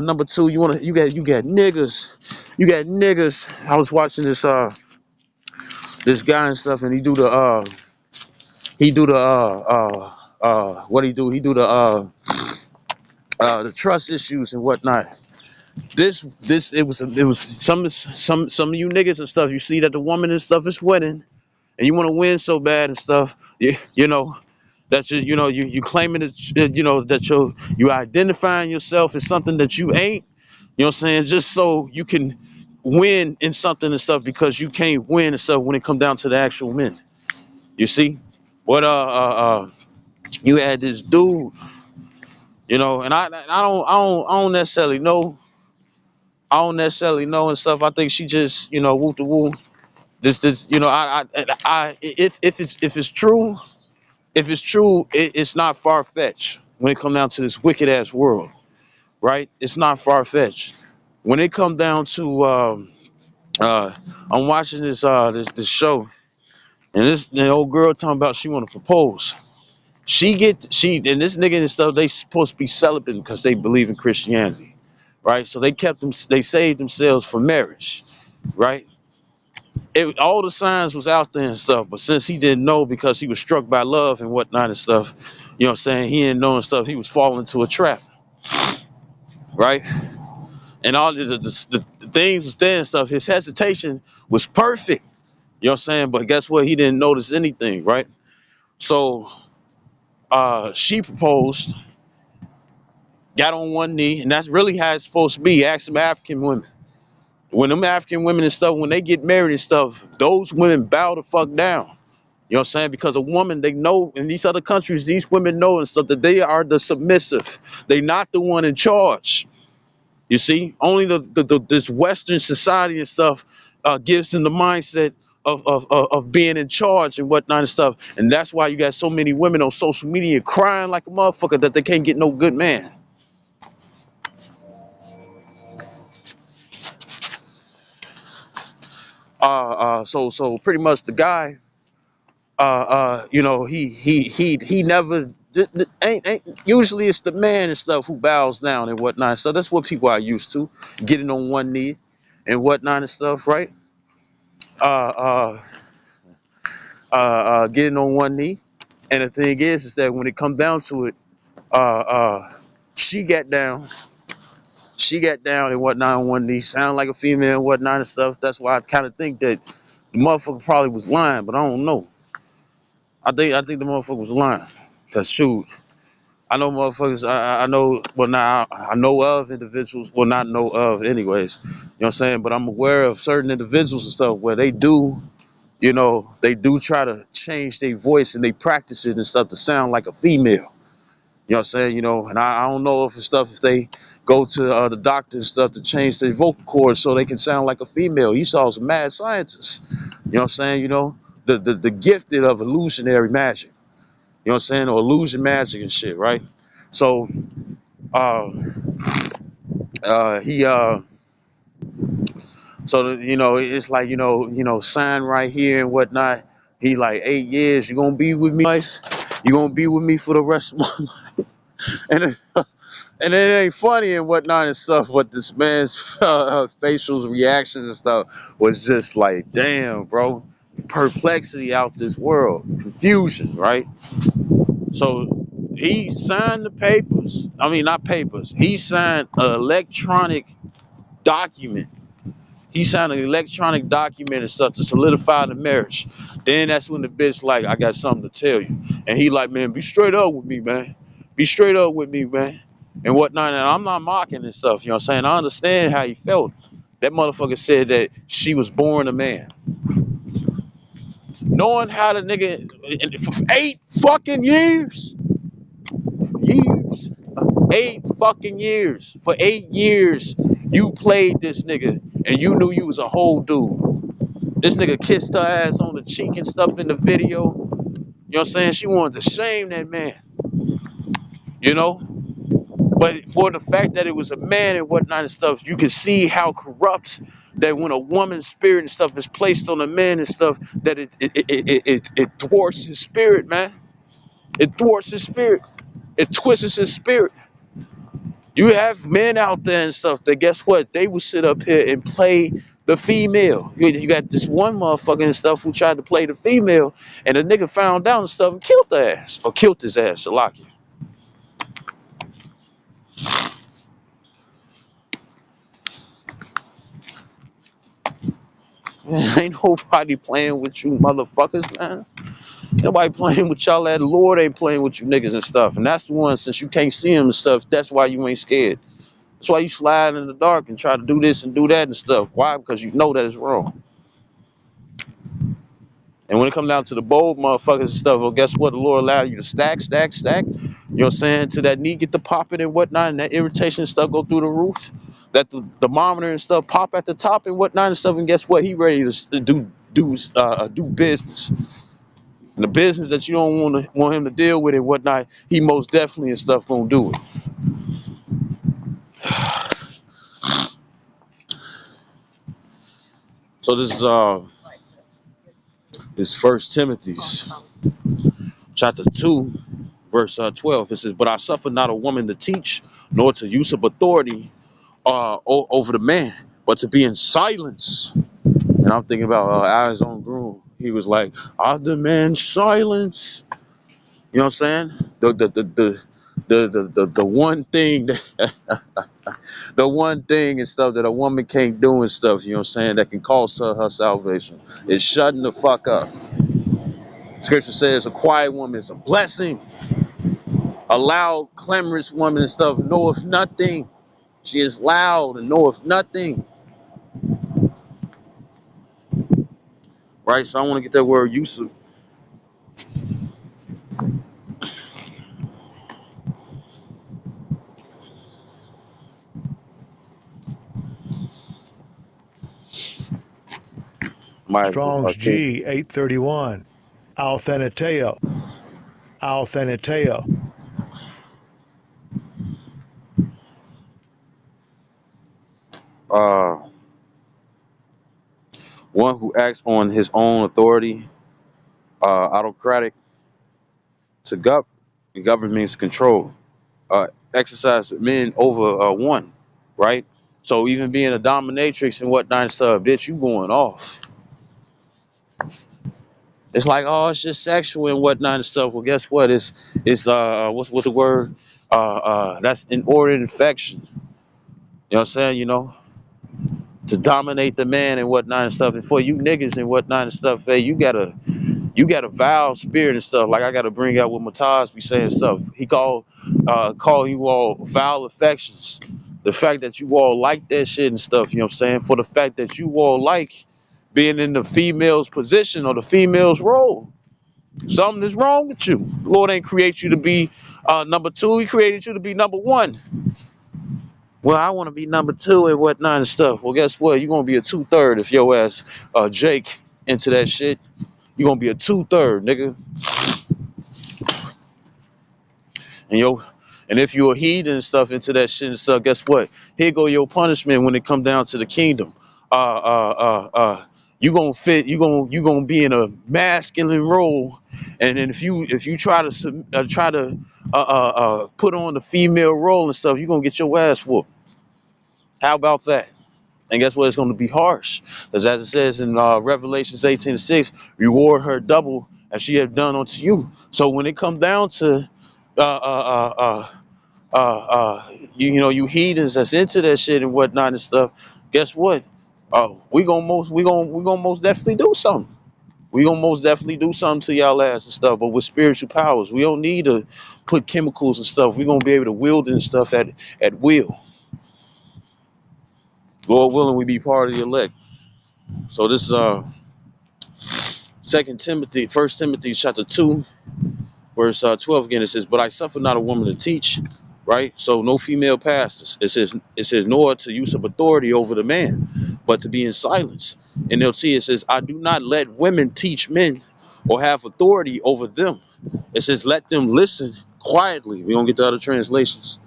number two. You got niggas. You got niggas. I was watching this guy and stuff, and what he do? He do the trust issues and whatnot. This it was some of you niggas and stuff. You see that the woman and stuff is winning, and you want to win so bad and stuff. You know that you claiming that that you identifying yourself as something that you ain't. You know what I'm saying? Just so you can win in something and stuff because you can't win and stuff when it come down to the actual men. You see? What you had this dude, and I don't necessarily know. I don't necessarily know and stuff. I think she just, whoop the woo. This, if it's true, it's not far fetched when it come down to this wicked ass world, right? It's not far fetched. When it come down to, uh, I'm watching this show, and this the old girl talking about she want to propose. She and this nigga and stuff. They supposed to be celibate because they believe in Christianity, right? So they saved themselves for marriage, right? All the signs was out there and stuff, but since he didn't know because he was struck by love and whatnot and stuff, you know what I'm saying, he didn't know and stuff, he was falling into a trap, right? And all the things was there and stuff, his hesitation was perfect, you know what I'm saying, but guess what, he didn't notice anything, right? So she proposed, got on one knee, and that's really how it's supposed to be. Ask some African women. When them African women and stuff, when they get married and stuff, those women bow the fuck down. You know what I'm saying? Because a woman, they know in these other countries, these women know and stuff that they are the submissive. They not the one in charge. You see, only this Western society and stuff gives them the mindset of being in charge and whatnot and stuff. And that's why you got so many women on social media crying like a motherfucker that they can't get no good man. So pretty much the guy, he never ain't usually it's the man and stuff who bows down and whatnot. So that's what people are used to, getting on one knee and whatnot and stuff, right? Uh, uh, getting on one knee. And the thing is that when it comes down to it, uh, uh, she got down, she got down and whatnot on one knee, sound like a female and whatnot and stuff. That's why I kind of think that the motherfucker probably was lying, but I don't know. I think the motherfucker was lying. Cause shoot, I know motherfuckers. I know. Well, now I know of individuals. Well, not know of, anyways. You know what I'm saying? But I'm aware of certain individuals and stuff where they do. They do try to change their voice and they practice it and stuff to sound like a female. You know what I'm saying? And I don't know if they go to the doctor and stuff to change their vocal cords so they can sound like a female. Esau's a mad scientist. You know what I'm saying? The gifted of illusionary magic. You know what I'm saying? Or illusion magic and shit, right? So Uh, he so the, it's like sign right here and whatnot. He like 8 years. You gonna be with me, life? You gonna be with me for the rest of my and and it ain't funny and whatnot and stuff. But this man's facial reactions and stuff was just like, damn, bro, perplexity out this world, confusion, right? So he signed the papers. I mean, not papers. He signed an electronic document. He signed an electronic document and stuff to solidify the marriage. Then that's when the bitch like, I got something to tell you. And he like, man, be straight up with me, man. Be straight up with me, man. And whatnot. And I'm not mocking and stuff, you know what I'm saying? I understand how he felt. That motherfucker said that she was born a man. Knowing how the nigga for 8 fucking years, 8 fucking years. For 8 years, you played this nigga and you knew you was a whole dude. This nigga kissed her ass on the cheek and stuff in the video. You know what I'm saying? She wanted to shame that man, you know? But for the fact that it was a man and whatnot and stuff, you can see how corrupt that when a woman's spirit and stuff is placed on a man and stuff, that it thwarts his spirit, man. It thwarts his spirit. It twists his spirit. You have men out there and stuff that guess what? They will sit up here and play the female. You got this one motherfucker and stuff who tried to play the female, and the nigga found out and stuff and killed the ass. Or killed his ass, Shalaki. Ain't nobody playing with you motherfuckers, man. Nobody playing with y'all. That Lord ain't playing with you niggas and stuff. And that's the one, since you can't see him and stuff, that's why you ain't scared. That's why you slide in the dark and try to do this and do that and stuff. Why? Because you know that it's wrong. And when it comes down to the bold motherfuckers and stuff, well, guess what? The Lord allowed you to stack, stack, stack. You know what I'm saying? To that knee get the popping and whatnot, and that irritation and stuff go through the roof. That the thermometer and stuff pop at the top and whatnot and stuff. And guess what? He ready to do business. And the business that you don't want him to deal with and whatnot, he most definitely and stuff gonna do it. So this First Timothy's chapter 2, verse 12. It says, "But I suffer not a woman to teach, nor to usurp authority over the man, but to be in silence." And I'm thinking about Eyes on Groom. He was like, "I demand silence." You know what I'm saying? The one thing that the one thing and stuff that a woman can't do and stuff, you know what I'm saying, that can cost her salvation is shutting the fuck up. Scripture says a quiet woman is a blessing. A loud, clamorous woman and stuff knoweth nothing. She is loud and knoweth nothing. Right? So I want to get that word usage. My Strong's G 831. Althanateo. Althanateo. uh one who acts on his own authority, autocratic to govern. Govern means control. Exercise men over one, right? So even being a dominatrix and whatnot and stuff, bitch, you going off. It's like, oh, it's just sexual and whatnot and stuff. Well, guess what? It's what's the word? That's inordinate infection. You know what I'm saying? You know, to dominate the man and whatnot and stuff. And for you niggas and whatnot and stuff, hey, you got a vile spirit and stuff. Like I gotta bring out what Mataz be saying stuff. He call you all vile affections. The fact that you all like that shit and stuff, you know what I'm saying? For the fact that you all like being in the female's position or the female's role. Something is wrong with you. The Lord ain't create you to be number two. He created you to be number one. Well, I want to be number two and whatnot and stuff. Well, guess what? You're gonna be a 2/3 if your ass Jake into that shit. You're gonna be a 2/3, nigga. And And if you're a heathen and stuff into that shit and stuff, guess what? Here go your punishment when it come down to the kingdom. You gonna fit. You gonna be in a masculine role, and then if you try to put on the female role and stuff, you gonna get your ass whooped. How about that? And guess what? It's going to be harsh. Because as it says in Revelations 18:6, reward her double as she had done unto you. So when it come down to uh, uh, uh, you heathens that's into that shit and whatnot and stuff, guess what? We gonna most definitely do something. We gonna most definitely do something to y'all ass and stuff. But with spiritual powers, we don't need to put chemicals and stuff. We gonna be able to wield and stuff at will. Lord willing, we be part of the elect. So this First Timothy chapter 2, verse 12 again, it says, but I suffer not a woman to teach, right? So no female pastors. It says, nor to use of authority over the man, but to be in silence. And they'll see it says, I do not let women teach men or have authority over them. It says, let them listen quietly. We don't get the other translations.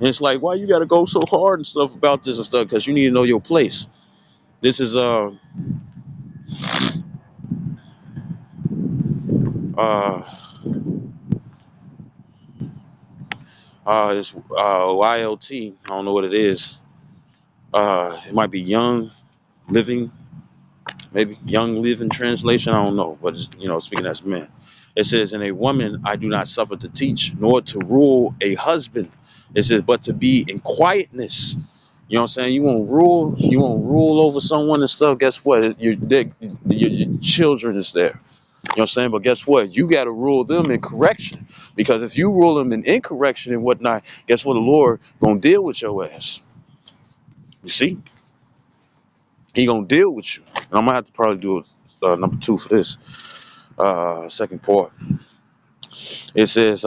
And it's like, why you gotta go so hard and stuff about this and stuff? Because you need to know your place. This is uh it's YLT. I don't know what it is. It might be Young Living, maybe Young Living Translation. I don't know, but it's, speaking as man, it says, "And a woman I do not suffer to teach, nor to rule a husband." It says, "But to be in quietness." You know what I'm saying? You won't rule. You won't rule over someone and stuff. Guess what? Your children is there. You know what I'm saying? But guess what? You got to rule them in correction, because if you rule them in incorrection and whatnot, guess what? The Lord gonna deal with your ass. You see? He gonna deal with you. And I'm gonna have to probably do number 2 for this second part. It says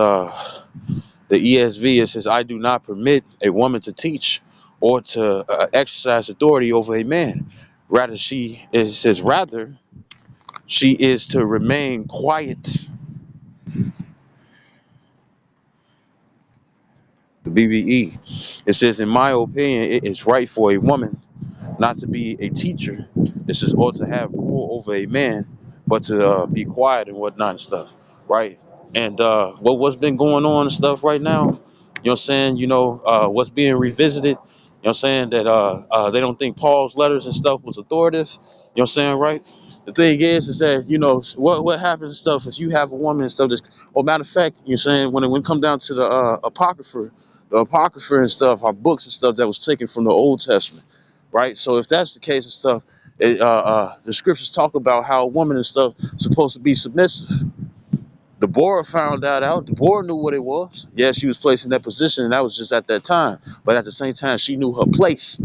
the ESV. It says, "I do not permit a woman to teach or to exercise authority over a man. Rather, it says rather she is to remain quiet." The BBE. It says, "In my opinion, it is right for a woman not to be a teacher. This is ought to have rule over a man, but to be quiet and whatnot and stuff, right?" And what's been going on and stuff right now, you know what I'm saying? What's being revisited, you know what I'm saying? That they don't think Paul's letters and stuff was authoritative, you know what I'm saying, right? The thing is that, what happens and stuff if you have a woman and stuff that's, well, matter of fact, you know what I'm saying, when it comes down to the Apocrypha and stuff, our books and stuff that was taken from the Old Testament, right? So if that's the case and stuff, the scriptures talk about how a woman and stuff supposed to be submissive. Deborah found that out. Deborah knew what it was. Yeah, she was placed in that position, and that was just at that time. But at the same time, she knew her place.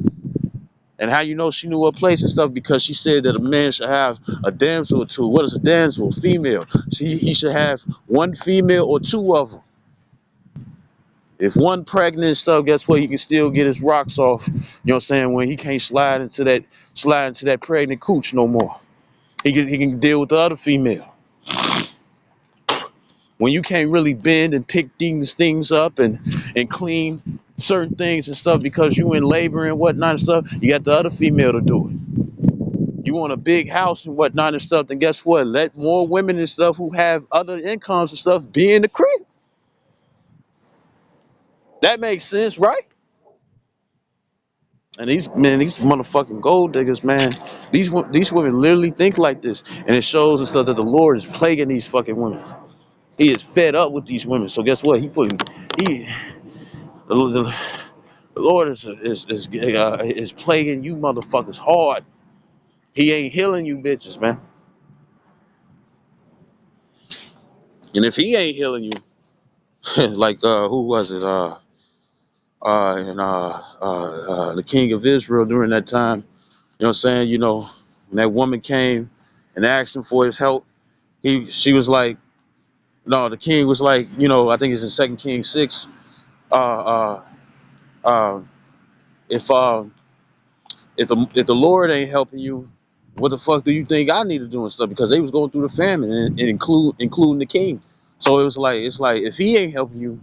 And how you know she knew her place and stuff? Because she said that a man should have a damsel or two. What is a damsel? Female. He should have one female or two of them. If one pregnant and stuff, guess what? He can still get his rocks off. You know what I'm saying? When he can't slide into that pregnant cooch no more. He can deal with the other female. When you can't really bend and pick things up and clean certain things and stuff because you in labor and whatnot and stuff, you got the other female to do it. You want a big house and whatnot and stuff, then guess what? Let more women and stuff who have other incomes and stuff be in the crib. That makes sense, right? And these motherfucking gold diggers, man, these women literally think like this, and it shows and stuff that the Lord is plaguing these fucking women. He is fed up with these women. So guess what? He the, The Lord is plaguing you motherfuckers hard. He ain't healing you bitches, man. And if he ain't healing you, like who was it? And the king of Israel during that time. You know what I'm saying? When that woman came and asked him for his help, she was like, no, the king was like, I think it's in 2 Kings 6. Uh, uh, uh, if the Lord ain't helping you, what the fuck do you think I need to do and stuff? Because they was going through the famine and including the king. So it's like if he ain't helping you,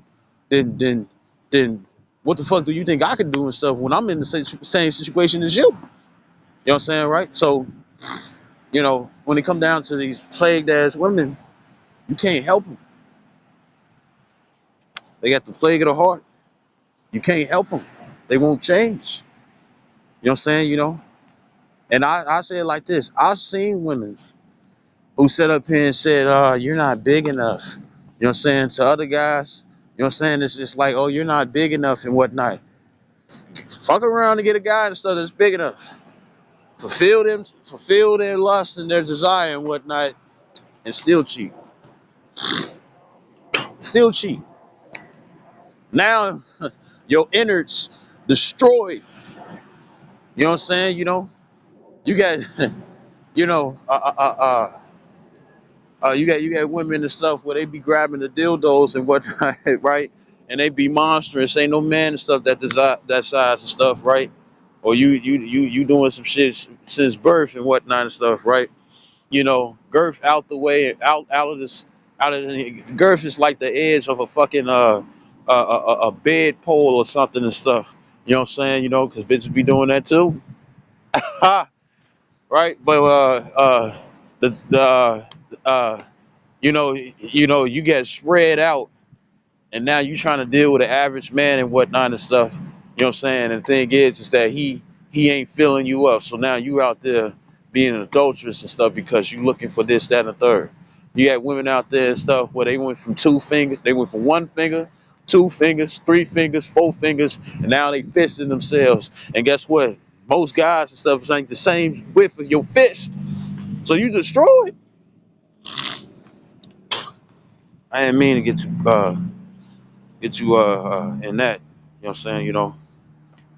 then then what the fuck do you think I can do and stuff when I'm in the same situation as you? You know what I'm saying, right? So, when it come down to these plagued ass women, you can't help them. They got the plague of the heart. You can't help them. They won't change. You know what I'm saying? And I say it like this. I've seen women who sat up here and said, you're not big enough. You know what I'm saying? To other guys, you know what I'm saying? It's just like, oh, you're not big enough and whatnot. Fuck around and get a guy and stuff that's big enough. Fulfill their lust and their desire and whatnot, and still cheat. Still cheat. Now your innards destroyed. You know what I'm saying? You got you know you got women and stuff where they be grabbing the dildos and whatnot, right? And they be monstrous. Ain't no man and stuff that size and stuff, right? Or you doing some shit since birth and whatnot and stuff, right? Girth out the way, out of this, out of the girth is like the edge of a fucking a bed pole or something and stuff. You know what I'm saying? Because bitches be doing that too. Ha! Right? But the you get spread out, and now you trying to deal with an average man and whatnot and stuff. You know what I'm saying? And the thing is that he ain't filling you up. So now you out there being an adulteress and stuff because you looking for this, that, and the third. You got women out there and stuff where they went from they went from one finger, two fingers, three fingers, four fingers, and now they fisting themselves. And guess what? Most guys and stuff ain't the same width as your fist. So you destroyed. I didn't mean to get you in that. You know what I'm saying?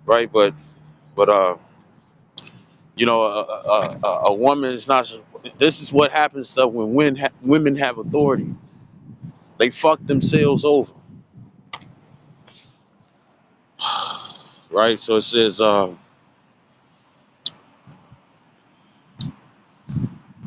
Right? But a woman is not. This is what happens stuff when women have authority. They fuck themselves over, right? So it says, uh,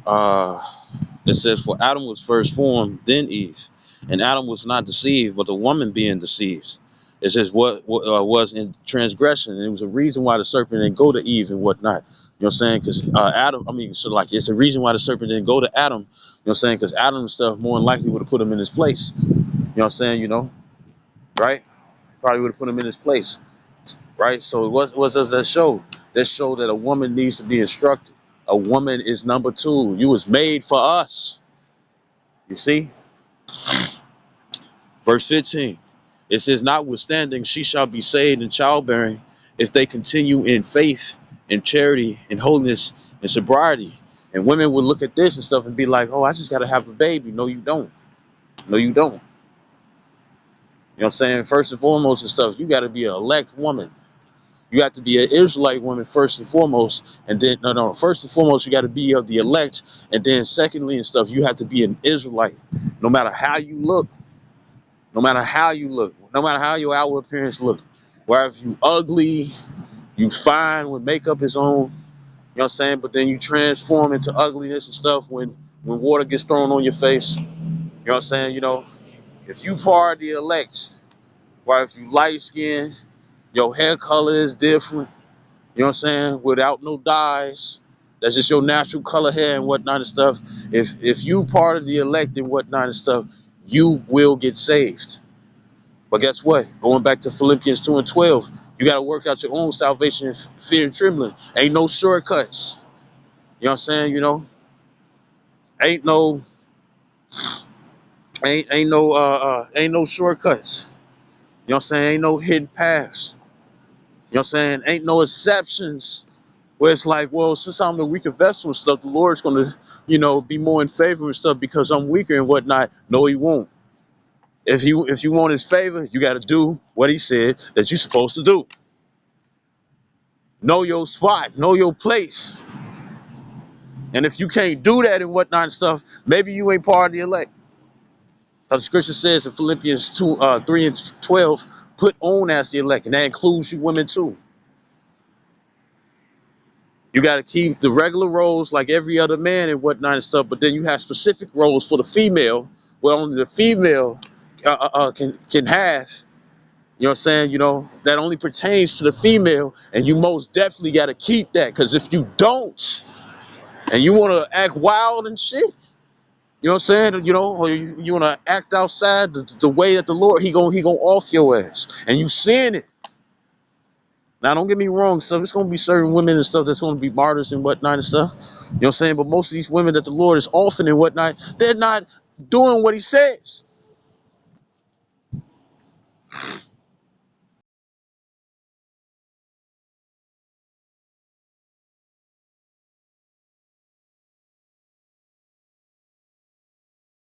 for Adam was first formed, then Eve, and Adam was not deceived, but the woman being deceived. It says what was in transgression, and it was a reason why the serpent didn't go to Eve and whatnot. You know what I'm saying? Because Adam, I mean, so like it's a reason why the serpent didn't go to Adam. You know what I'm saying? Because Adam and stuff more than likely would have put him in his place. You know what I'm saying? Right? Probably would have put him in his place. Right? So what does that show? That show that a woman needs to be instructed. A woman is number two. You was made for us. You see? Verse 15. It says, notwithstanding, she shall be saved in childbearing if they continue in faith, in charity, in holiness, and sobriety. And women would look at this and stuff and be like, oh, I just got to have a baby. No, you don't. No, you don't. You know what I'm saying? First and foremost and stuff, you got to be an elect woman. You have to be an Israelite woman first and foremost. And then, no. First and foremost, you got to be of the elect. And then secondly and stuff, you have to be an Israelite. No matter how you look, no matter how you look, no matter how your outward appearance look. Where if you ugly, you fine when makeup is on, you know what I'm saying? But then you transform into ugliness and stuff when water gets thrown on your face. You know what I'm saying? If you part of the elect, where if you light skin, your hair color is different, you know what I'm saying? Without no dyes. That's just your natural color hair and whatnot and stuff. If you part of the elect and whatnot and stuff, you will get saved. But guess what? Going back to Philippians 2 and 12, you got to work out your own salvation in fear and trembling. Ain't no shortcuts. You know what I'm saying? Ain't no ain't no shortcuts. You know what I'm saying? Ain't no hidden paths. You know what I'm saying? Ain't no exceptions where it's like, well, since I'm the weaker vessel and stuff, the Lord's gonna, be more in favor and stuff because I'm weaker and whatnot. No, he won't. If you want his favor, you got to do what he said that you're supposed to do. Know your spot, know your place. And if you can't do that and whatnot and stuff, maybe you ain't part of the elect. Because the scripture says in Philippians 3 and 12, put on as the elect, and that includes you women too. You got to keep the regular roles like every other man and whatnot and stuff, but then you have specific roles for the female, where only the female can have. You know what I'm saying? You know, that only pertains to the female, and you most definitely got to keep that. Because if you don't, and you want to act wild and shit, you know what I'm saying? You know, or you want to act outside the way that the Lord, he gonna off your ass, and you seeing it. Now, don't get me wrong, so it's gonna be certain women and stuff that's gonna be martyrs and whatnot and stuff. You know what I'm saying? But most of these women that the Lord is offering and whatnot, they're not doing what He says.